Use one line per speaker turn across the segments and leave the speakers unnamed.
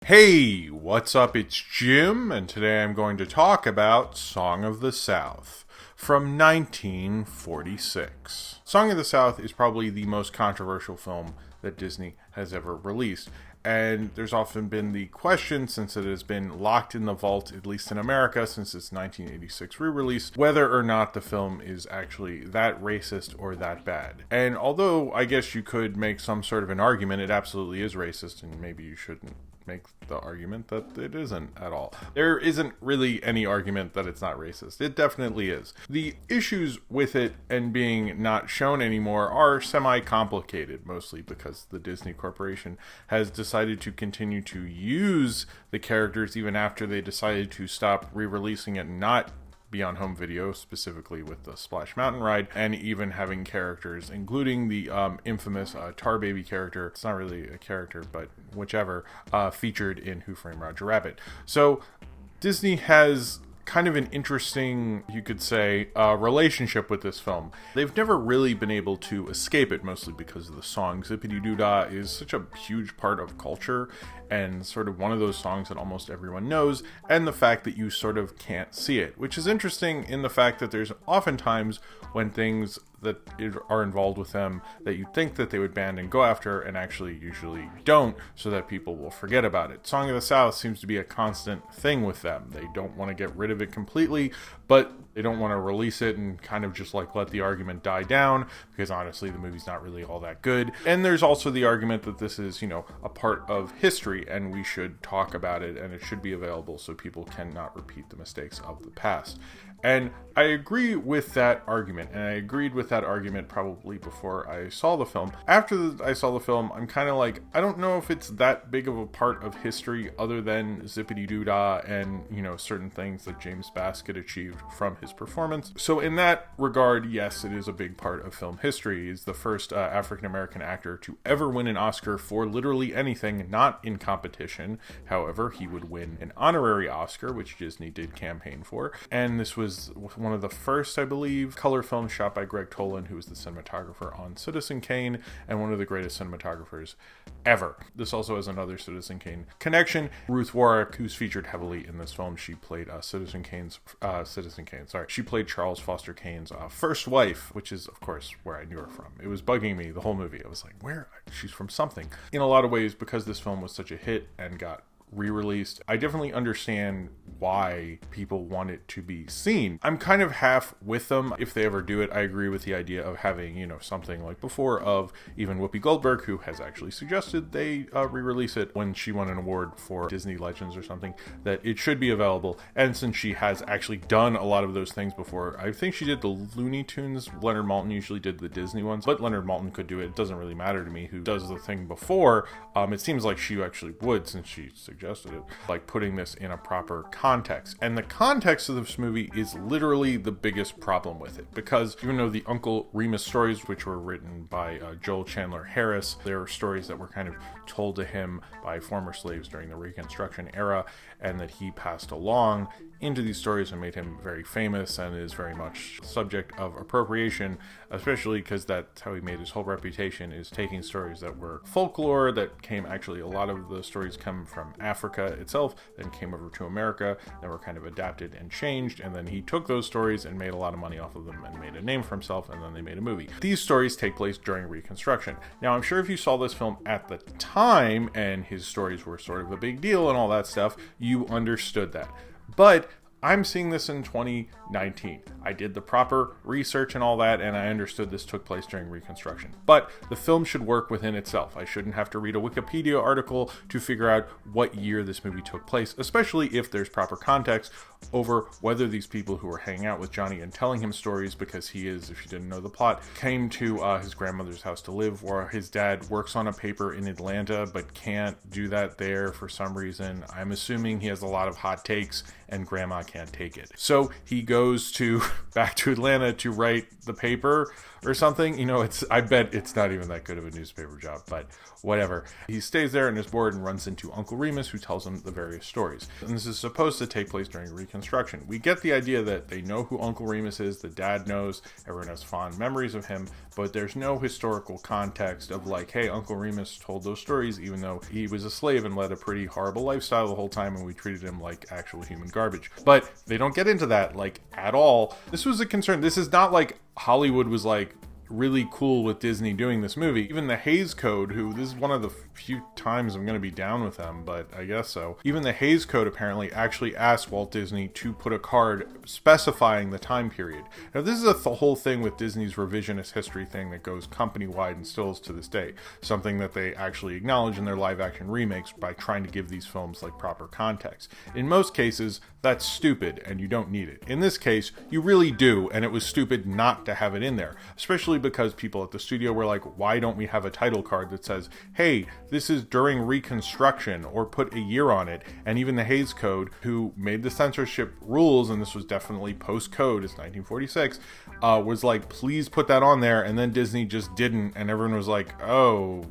Hey, what's up? It's Jim, and today I'm going to talk about Song of the South from 1946. Song of the South is probably the most controversial film that Disney has ever released, and there's often been the question, since it has been locked in the vault, at least in America, since its 1986 re-release, whether or not the film is actually that racist or that bad. And although I guess you could make some sort of an argument, it absolutely is racist, and maybe you shouldn't make the argument that it isn't at all. There isn't really any argument that it's not racist. It definitely is. The issues with it and being not shown anymore are semi-complicated, mostly because the Disney Corporation has decided to continue to use the characters even after they decided to stop re-releasing it and not be on home video, specifically with the Splash Mountain ride, and even having characters, including the infamous Tar Baby character. It's not really a character, but whichever, featured in Who Framed Roger Rabbit. So Disney has kind of an interesting, you could say, relationship with this film. They've never really been able to escape it, mostly because of the song. Zippity Doo Dah is such a huge part of culture and sort of one of those songs that almost everyone knows, and the fact that you sort of can't see it, which is interesting in the fact that there's oftentimes when things that are involved with them that you think that they would ban and go after and actually usually don't, so that people will forget about it. Song of the South seems to be a constant thing with them. They don't want to get rid of it completely, but they don't want to release it and kind of just like let the argument die down, because honestly the movie's not really all that good. And there's also the argument that this is, a part of history and we should talk about it and it should be available so people cannot repeat the mistakes of the past. And I agree with that argument, and I agreed with that argument probably before I saw the film. After I saw the film, I'm kind of like, I don't know if it's that big of a part of history other than Zippity Doo Dah and, certain things that James Baskett achieved from his performance. So in that regard, yes, it is a big part of film history. He's the first African-American actor to ever win an Oscar for literally anything, not in competition. However, he would win an honorary Oscar, which Disney did campaign for, and this was one of the first, I believe, color films shot by Greg Tolin, who was the cinematographer on Citizen Kane and one of the greatest cinematographers ever. This also has another Citizen Kane connection. Ruth Warwick, who's featured heavily in this film, she played She played Charles Foster Kane's first wife, which is, of course, where I knew her from. It was bugging me the whole movie. I was like, where? She's from something. In a lot of ways, because this film was such a hit and got re-released, I definitely understand why people want it to be seen. I'm kind of half with them if they ever do it. I agree with the idea of having, something like before of even Whoopi Goldberg, who has actually suggested they re-release it when she won an award for Disney Legends or something, that it should be available. And since she has actually done a lot of those things before, I think she did the Looney Tunes. Leonard Maltin usually did the Disney ones, but Leonard Maltin could do it. It doesn't really matter to me who does the thing before. It seems like she actually would, since she suggested it, like putting this in a proper context. And the context of this movie is literally the biggest problem with it, because even though the Uncle Remus stories, which were written by Joel Chandler Harris, they were stories that were kind of told to him by former slaves during the Reconstruction era, and that he passed along into these stories and made him very famous and is very much subject of appropriation, especially because that's how he made his whole reputation, is taking stories that were folklore that came, actually a lot of the stories come from Africa itself, then came over to America, then were kind of adapted and changed, and then he took those stories and made a lot of money off of them and made a name for himself, and then they made a movie. These stories take place during Reconstruction. Now, I'm sure if you saw this film at the time and his stories were sort of a big deal and all that stuff, you understood that. But I'm seeing this in 2019. I did the proper research and all that, and I understood this took place during Reconstruction. But the film should work within itself. I shouldn't have to read a Wikipedia article to figure out what year this movie took place, especially if there's proper context over whether these people who were hanging out with Johnny and telling him stories, because he is, if you didn't know the plot, came to his grandmother's house to live, or his dad works on a paper in Atlanta but can't do that there for some reason. I'm assuming he has a lot of hot takes and grandma can't take it. So he goes back to Atlanta to write the paper or something. I bet it's not even that good of a newspaper job, but whatever. He stays there and is bored and runs into Uncle Remus, who tells him the various stories. And this is supposed to take place during Reconstruction. We get the idea that they know who Uncle Remus is, the dad knows, everyone has fond memories of him, but there's no historical context of like, hey, Uncle Remus told those stories even though he was a slave and led a pretty horrible lifestyle the whole time, and we treated him like actual human garbage. But they don't get into that like at all. This was a concern. This is not like Hollywood was like really cool with Disney doing this movie. Even the Hays Code, this is one of the few times I'm going to be down with them, but I guess so. Even the Hays Code apparently actually asked Walt Disney to put a card specifying the time period. Now, this is the whole thing with Disney's revisionist history thing that goes company-wide and still is to this day. Something that they actually acknowledge in their live-action remakes by trying to give these films like proper context. In most cases, that's stupid and you don't need it. In this case, you really do, and it was stupid not to have it in there, especially because people at the studio were like, why don't we have a title card that says, hey, this is during Reconstruction, or put a year on it? And even the Hays Code, who made the censorship rules, and this was definitely post-code, it's 1946, was like, please put that on there, and then Disney just didn't, and everyone was like, oh,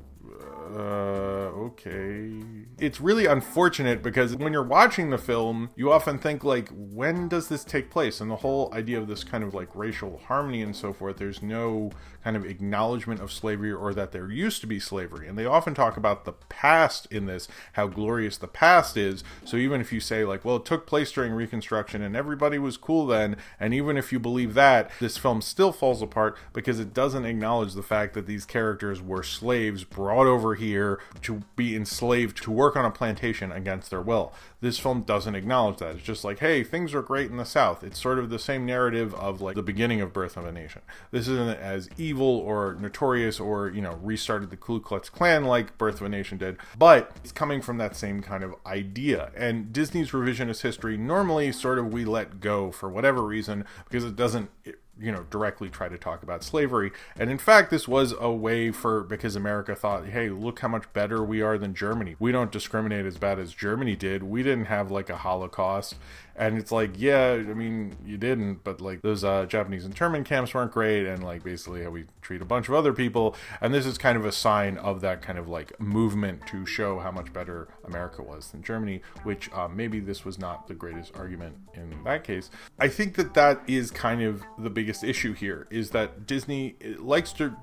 okay. It's really unfortunate because when you're watching the film, you often think like, when does this take place? And the whole idea of this kind of like racial harmony and so forth, there's no kind of acknowledgement of slavery or that there used to be slavery. And they often talk about the past in this, how glorious the past is. So even if you say like, well, it took place during Reconstruction and everybody was cool then, and even if you believe that, this film still falls apart because it doesn't acknowledge the fact that these characters were slaves brought over here to be enslaved to work on a plantation against their will. This film doesn't acknowledge that. It's just like, hey, things are great in the South. It's sort of the same narrative of like the beginning of Birth of a Nation. This isn't as evil or notorious or, restarted the Ku Klux Klan like Birth of a Nation did, but it's coming from that same kind of idea. And Disney's revisionist history normally sort of we let go for whatever reason because it doesn't directly try to talk about slavery. And in fact, this was a way because America thought, hey, look how much better we are than Germany. We don't discriminate as bad as Germany did. We didn't have like a Holocaust. And it's like, yeah, I mean, you didn't, but like those Japanese internment camps weren't great, and like basically how we treat a bunch of other people. And this is kind of a sign of that kind of like movement to show how much better America was than Germany, which maybe this was not the greatest argument in that case. I think that is kind of the biggest issue here, is that Disney likes to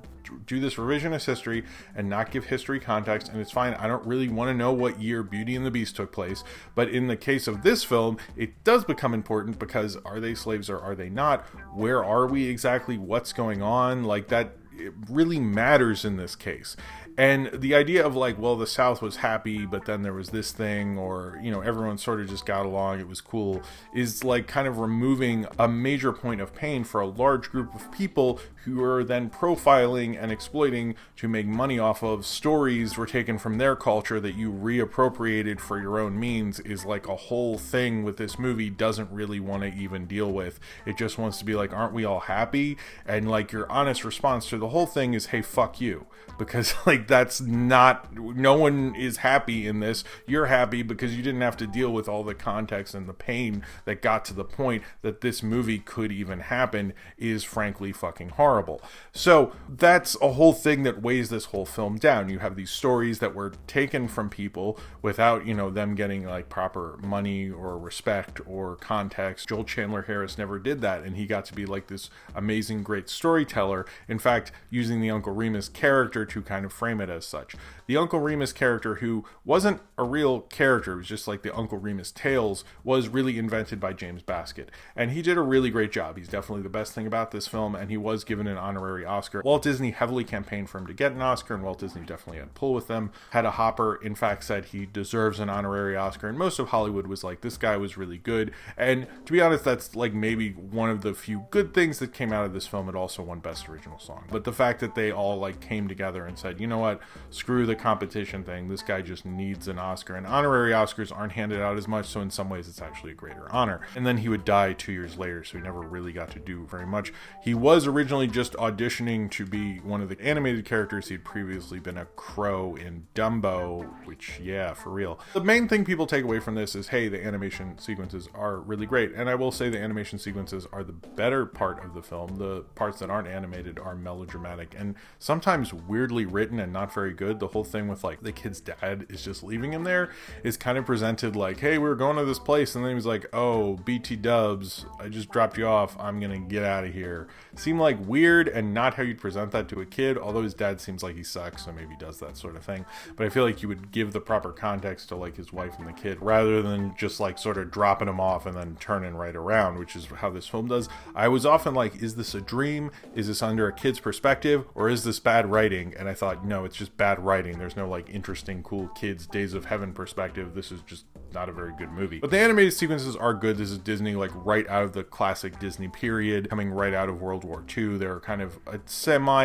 do this revisionist history and not give history context, and it's fine. I don't really want to know what year Beauty and the Beast took place, but in the case of this film, it does become important because are they slaves or are they not? Where are we exactly? What's going on? Like that, it really matters in this case. And the idea of like, well, the South was happy, but then there was this thing, or, everyone sort of just got along, it was cool, is like kind of removing a major point of pain for a large group of people who are then profiling and exploiting to make money off of stories were taken from their culture that you reappropriated for your own means, is like a whole thing with this movie doesn't really want to even deal with. It just wants to be like, aren't we all happy? And like your honest response to the whole thing is, hey, fuck you. Because like that's not, no one is happy in this. You're happy because you didn't have to deal with all the context and the pain that got to the point that this movie could even happen is frankly fucking horrible. So that's a whole thing that weighs this whole film down. You have these stories that were taken from people without, them getting like proper money or respect or context. Joel Chandler Harris never did that, and he got to be like this amazing, great storyteller. In fact, using the Uncle Remus character to kind of frame it as such. The Uncle Remus character, who wasn't a real character, it was just like the Uncle Remus tales, was really invented by James Baskett. And he did a really great job. He's definitely the best thing about this film, and he was given an honorary Oscar. Walt Disney heavily campaigned for him to get an Oscar, and Walt Disney definitely had a pull with them. Hedda Hopper, in fact, said he deserves an honorary Oscar, and most of Hollywood was like, this guy was really good. And to be honest, that's like maybe one of the few good things that came out of this film. It also won Best Original Song. But the fact that they all like came together and said, you know what, screw the competition thing. This guy just needs an Oscar. And honorary Oscars aren't handed out as much, so in some ways it's actually a greater honor. And then he would die 2 years later, so he never really got to do very much. He was originally just auditioning to be one of the animated characters. He'd previously been a crow in Dumbo, which, yeah, for real. The main thing people take away from this is, hey, the animation sequences are really great. And I will say the animation sequences are the better part of the film. The parts that aren't animated are melodramatic and sometimes weirdly written and not very good. The whole thing with like the kid's dad is just leaving him there is kind of presented like, hey, we're going to this place, and then he was like, oh, BT dubs, I just dropped you off, I'm gonna get out of here. Seemed like weird and not how you'd present that to a kid, although his dad seems like he sucks, so maybe does that sort of thing. But I feel like you would give the proper context to like his wife and the kid rather than just like sort of dropping him off and then turning right around, which is how this film does. I was often like, is this a dream? Is this under a kid's perspective? Or is this bad writing? And I thought, no, it's just bad writing. There's no like interesting, cool kids Days of Heaven perspective. This is just not a very good movie. But the animated sequences are good. This is Disney, like right out of the classic Disney period, coming right out of World War II. They're kind of a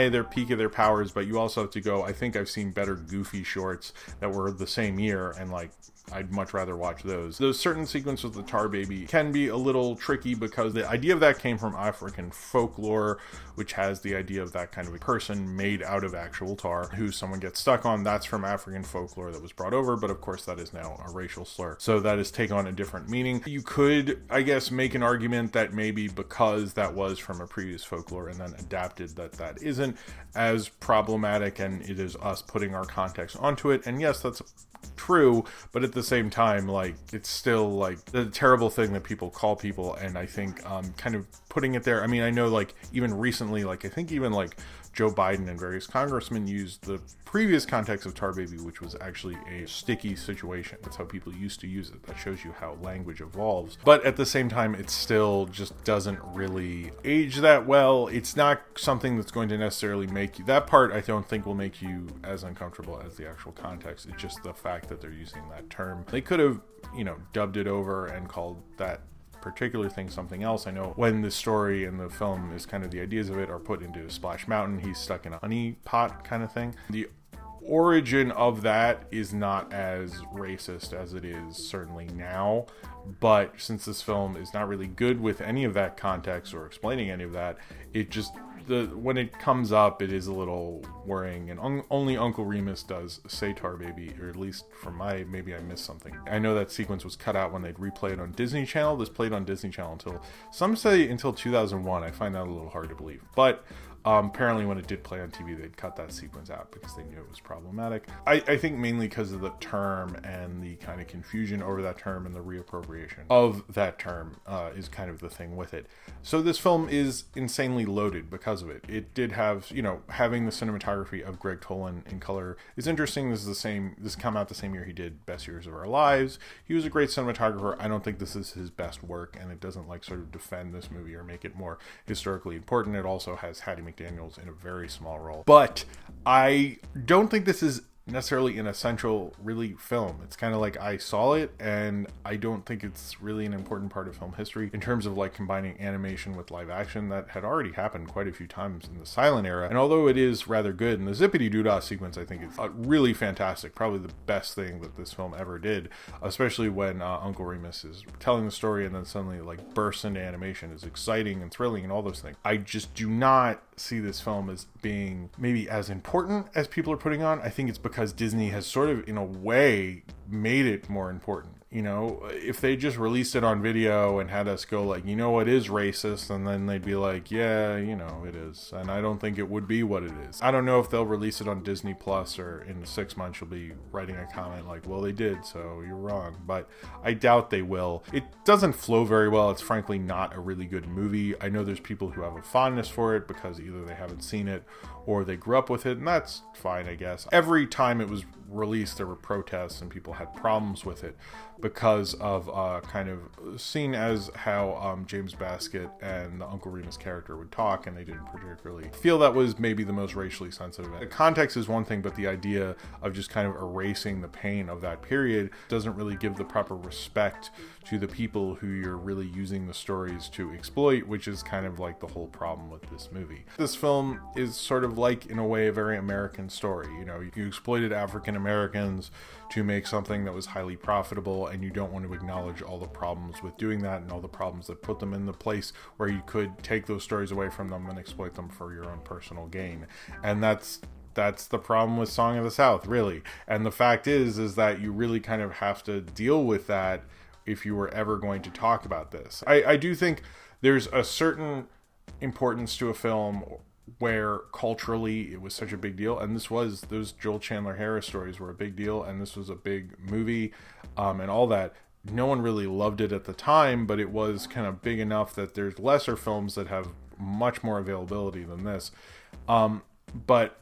their peak of their powers, but you also have to go, I think I've seen better Goofy shorts that were the same year, and like I'd much rather watch those. Those certain sequences with the tar baby can be a little tricky because the idea of that came from African folklore, which has the idea of that kind of a person made out of actual tar who someone gets stuck on. That's from African folklore that was brought over, but of course that is now a racial slur. So that has taken on a different meaning. You could, I guess, make an argument that maybe because that was from a previous folklore and then adapted, that isn't as problematic, and it is us putting our context onto it. And yes, that's true, but at the same time, like, it's still like the terrible thing that people call people, and I think kind of putting it there. I mean, I know like even recently, like I think even like Joe Biden and various congressmen used the previous context of Tar Baby, which was actually a sticky situation. That's how people used to use it. That shows you how language evolves. But at the same time, it still just doesn't really age that well. It's not something that's going to necessarily make you, that part I don't think will make you as uncomfortable as the actual context. It's just the fact that they're using that term. They could have, dubbed it over and called that particular thing something else. I know when the story in the film is kind of the ideas of it are put into Splash Mountain, he's stuck in a honey pot kind of thing. The origin of that is not as racist as it is certainly now, but since this film is not really good with any of that context or explaining any of that, it just, when it comes up, it is a little worrying, and only Uncle Remus does say Tar Baby, or at least from maybe I missed something. I know that sequence was cut out when they'd replay it on Disney Channel. This played on Disney Channel until, some say until 2001. I find that a little hard to believe, but apparently when it did play on TV, they'd cut that sequence out because they knew it was problematic. I think mainly because of the term and the kind of confusion over that term and the reappropriation of that term is kind of the thing with it. So this film is insanely loaded because of it. It did have, having the cinematography of Greg Tolin in color is interesting. This came out the same year he did Best Years of Our Lives. He was a great cinematographer. I don't think this is his best work, and it doesn't like sort of defend this movie or make it more historically important. It also has Hattie McDaniels in a very small role. But I don't think this is necessarily an essential really film. It's kind of like I saw it, and I don't think it's really an important part of film history in terms of like combining animation with live action. That had already happened quite a few times in the silent era, and although it is rather good, and the Zippity Doodah sequence I think is really fantastic, probably the best thing that this film ever did, especially when Uncle Remus is telling the story and then suddenly like bursts into animation, is exciting and thrilling and all those things. I just do not see this film as being maybe as important as people are putting on. I think it's because Disney has sort of in a way made it more important. If they just released it on video and had us go like, it is racist, and then they'd be like, yeah, it is. And I don't think it would be what it is. I don't know if they'll release it on Disney Plus, or in 6 months you'll be writing a comment like, well, they did, so you're wrong. But I doubt they will. It doesn't flow very well. It's frankly not a really good movie. I know there's people who have a fondness for it because either they haven't seen it or they grew up with it, and that's fine, I guess. Every time it was released, there were protests and people had problems with it. because of kind of seen as how James Baskett and the Uncle Remus character would talk, and they didn't particularly feel that was maybe the most racially sensitive. The context is one thing, but the idea of just kind of erasing the pain of that period doesn't really give the proper respect to the people who you're really using the stories to exploit, which is kind of like the whole problem with this movie. This film is sort of like, in a way, a very American story. You know, you exploited African Americans to make something that was highly profitable, and you don't want to acknowledge all the problems with doing that and all the problems that put them in the place where you could take those stories away from them and exploit them for your own personal gain. And that's the problem with Song of the South, really. And the fact is that you really kind of have to deal with that if you were ever going to talk about this. I do think there's a certain importance to a film where culturally it was such a big deal, and those Joel Chandler Harris stories were a big deal, and this was a big movie, and all that. No one really loved it at the time, but it was kind of big enough that there's lesser films that have much more availability than this. But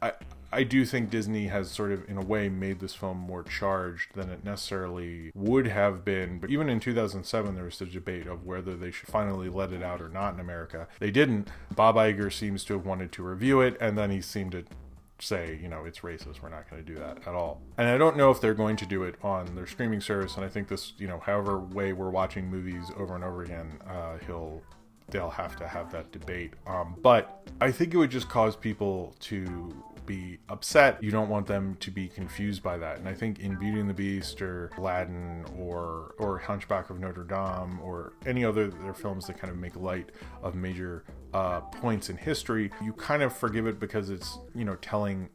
I do think Disney has sort of, in a way, made this film more charged than it necessarily would have been. But even in 2007, there was the debate of whether they should finally let it out or not in America. They didn't. Bob Iger seems to have wanted to review it, and then he seemed to say, you know, it's racist, we're not going to do that at all. And I don't know if they're going to do it on their streaming service, and I think this, you know, however way we're watching movies over and over again, they'll have to have that debate. But I think it would just cause people to be upset. You don't want them to be confused by that. And I think in Beauty and the Beast or Aladdin or Hunchback of Notre Dame or any other their films that kind of make light of major points in history, you kind of forgive it because it's, you know, telling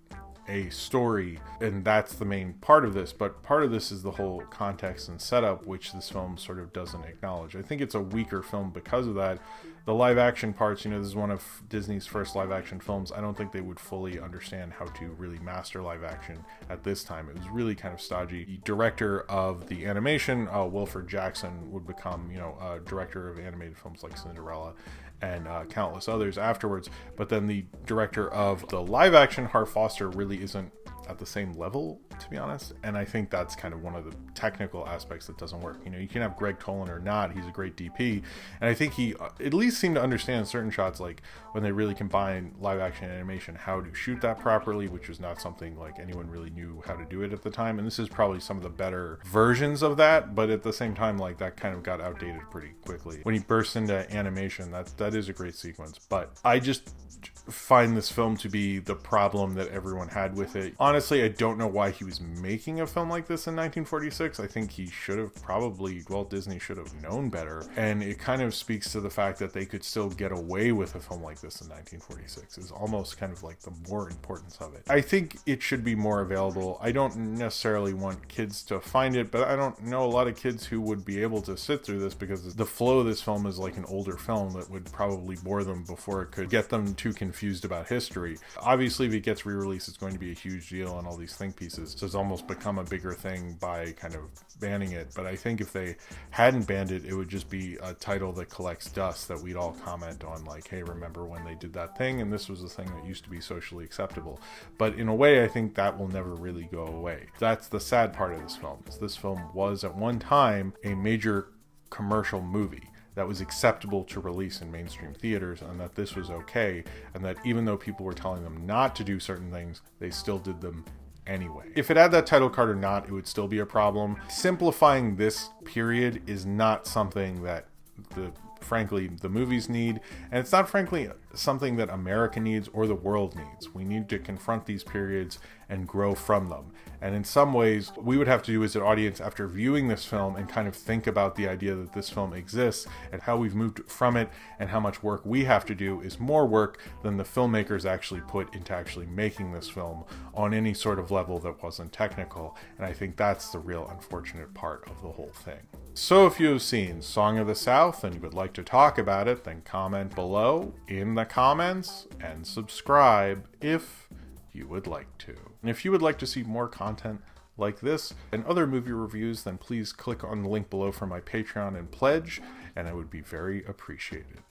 a story, and that's the main part of this. But part of this is the whole context and setup, which this film sort of doesn't acknowledge. I think it's a weaker film because of that. The live action parts, you know, this is one of Disney's first live action films. I don't think they would fully understand how to really master live action at this time. It was really kind of stodgy. The director of the animation, Wilfred Jackson, would become, you know, director of animated films like Cinderella and countless others afterwards. But then the director of the live action, Hart Foster, really isn't at the same level, to be honest. And I think that's kind of one of the technical aspects that doesn't work. You know, you can have Greg Tolan or not. He's a great DP. And I think he at least seemed to understand certain shots, like when they really combine live action and animation, how to shoot that properly, which was not something like anyone really knew how to do it at the time. And this is probably some of the better versions of that. But at the same time, like, that kind of got outdated pretty quickly. When he bursts into animation, that is a great sequence. But I just find this film to be the problem that everyone had with it. Honestly, I don't know why he was making a film like this in 1946. I think he should have Walt Disney should have known better. And it kind of speaks to the fact that they could still get away with a film like this in 1946 is almost kind of like the more importance of it. I think it should be more available. I don't necessarily want kids to find it, but I don't know a lot of kids who would be able to sit through this, because the flow of this film is like an older film that would probably bore them before it could get them too confused about history. Obviously, if it gets re-released, it's going to be a huge deal on all these think pieces, so it's almost become a bigger thing by kind of banning it. But I think if they hadn't banned it, it would just be a title that collects dust that we'd all comment on, like, hey, remember when they did that thing, and this was the thing that used to be socially acceptable. But in a way, I think that will never really go away. That's the sad part of this film. This film was at one time a major commercial movie that was acceptable to release in mainstream theaters, and that this was okay, and that even though people were telling them not to do certain things, they still did them anyway. If it had that title card or not, it would still be a problem. Simplifying this period is not something that frankly the movies need, and it's not frankly something that America needs or the world needs. We need to confront these periods and grow from them. And in some ways, we would have to do as an audience after viewing this film and kind of think about the idea that this film exists and how we've moved from it, and how much work we have to do is more work than the filmmakers actually put into actually making this film on any sort of level that wasn't technical. And I think that's the real unfortunate part of the whole thing. So if you have seen Song of the South and you would like to talk about it, then comment below in the comments and subscribe if you would like to. And if you would like to see more content like this and other movie reviews, then please click on the link below for my Patreon and pledge, and I would be very appreciated.